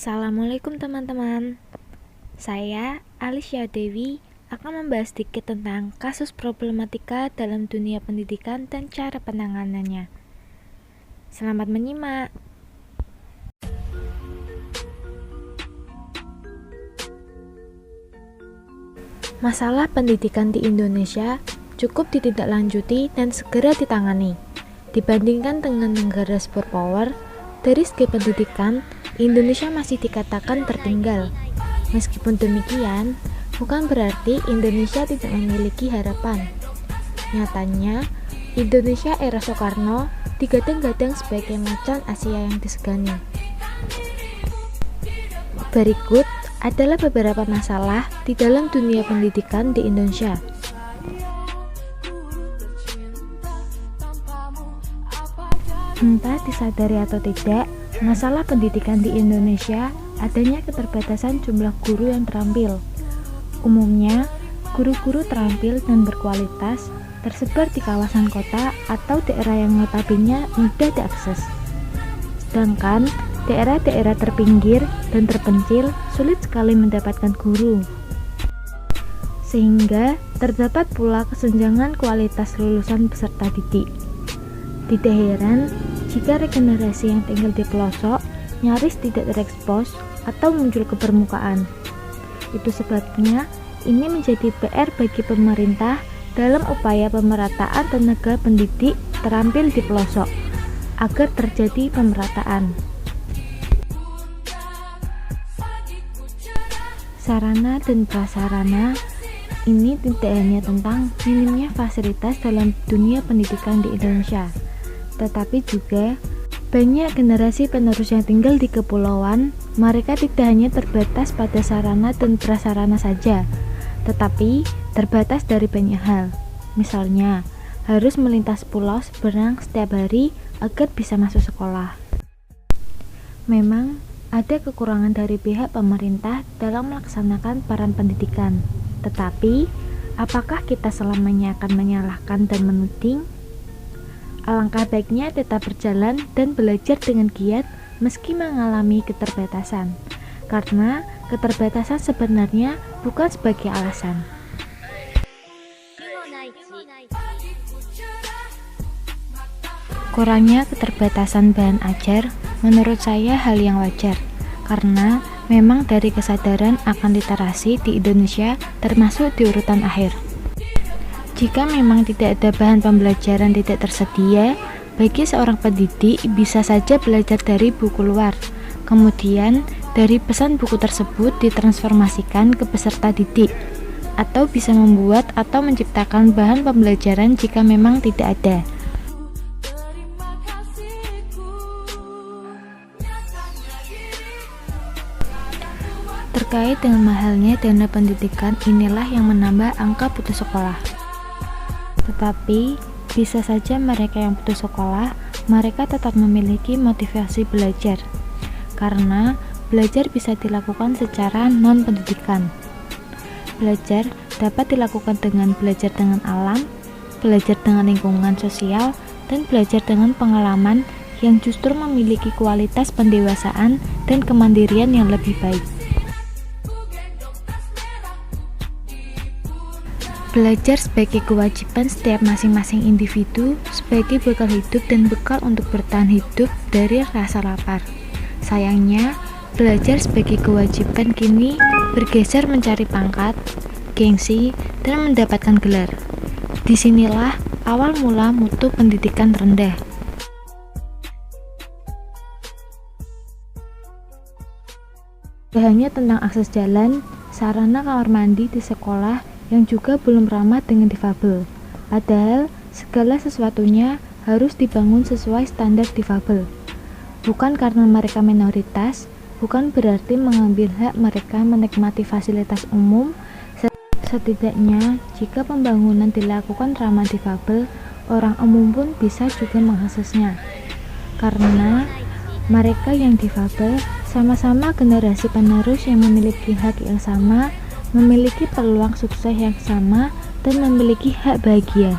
Assalamualaikum teman-teman. Saya Alicia Dewi akan membahas sedikit tentang kasus problematika dalam dunia pendidikan dan cara penanganannya. Selamat menyimak. Masalah pendidikan di Indonesia cukup ditindaklanjuti dan segera ditangani. Dibandingkan dengan negara superpower, dari segi pendidikan, Indonesia masih dikatakan tertinggal. Meskipun demikian, bukan berarti Indonesia tidak memiliki harapan. Nyatanya, Indonesia era Soekarno digadang-gadang sebagai macan Asia yang disegani. Berikut adalah beberapa masalah di dalam dunia pendidikan di Indonesia. Entah disadari atau tidak, masalah pendidikan di Indonesia adanya keterbatasan jumlah guru yang terampil. Umumnya, guru-guru terampil dan berkualitas tersebar di kawasan kota atau daerah yang notabene mudah diakses. Sedangkan daerah-daerah terpinggir dan terpencil sulit sekali mendapatkan guru. Sehingga terdapat pula kesenjangan kualitas lulusan peserta didik. Tidak heran jika regenerasi yang tinggal di pelosok nyaris tidak terekspos atau muncul ke permukaan. Itu sebabnya ini menjadi PR bagi pemerintah dalam upaya pemerataan tenaga pendidik terampil di pelosok agar terjadi pemerataan. Sarana dan prasarana ini tidak hanya tentang minimnya fasilitas dalam dunia pendidikan di Indonesia, tetapi juga banyak generasi penerus yang tinggal di kepulauan. Mereka tidak hanya terbatas pada sarana dan prasarana saja, tetapi terbatas dari banyak hal. Misalnya, harus melintas pulau seberang setiap hari agar bisa masuk sekolah. Memang ada kekurangan dari pihak pemerintah dalam melaksanakan peran pendidikan, tetapi apakah kita selamanya akan menyalahkan dan menuding? Alangkah baiknya tetap berjalan dan belajar dengan giat meski mengalami keterbatasan, karena keterbatasan sebenarnya bukan sebagai alasan. Kurangnya keterbatasan bahan ajar menurut saya hal yang wajar, karena memang dari kesadaran akan literasi di Indonesia termasuk di urutan akhir. Jika memang tidak ada bahan pembelajaran tidak tersedia, bagi seorang pendidik bisa saja belajar dari buku luar. Kemudian, dari pesan buku tersebut ditransformasikan ke peserta didik, atau bisa membuat atau menciptakan bahan pembelajaran jika memang tidak ada. Terkait dengan mahalnya dana pendidikan, inilah yang menambah angka putus sekolah. Tetapi, bisa saja mereka yang putus sekolah, mereka tetap memiliki motivasi belajar, karena belajar bisa dilakukan secara non-pendidikan. Belajar dapat dilakukan dengan belajar dengan alam, belajar dengan lingkungan sosial, dan belajar dengan pengalaman yang justru memiliki kualitas pendewasaan dan kemandirian yang lebih baik. Belajar sebagai kewajiban setiap masing-masing individu sebagai bekal hidup dan bekal untuk bertahan hidup dari rasa lapar. Sayangnya, belajar sebagai kewajiban kini bergeser mencari pangkat, gengsi, dan mendapatkan gelar. Disinilah awal mula mutu pendidikan rendah. Tidak hanya tentang akses jalan, sarana kamar mandi di sekolah yang juga belum ramah dengan difabel. Padahal segala sesuatunya harus dibangun sesuai standar difabel. Bukan karena mereka minoritas, bukan berarti mengambil hak mereka menikmati fasilitas umum. Setidaknya, jika pembangunan dilakukan ramah difabel, orang umum pun bisa juga mengaksesnya. Karena mereka yang difabel sama-sama generasi penerus yang memiliki hak yang sama, memiliki peluang sukses yang sama, dan memiliki hak bahagia.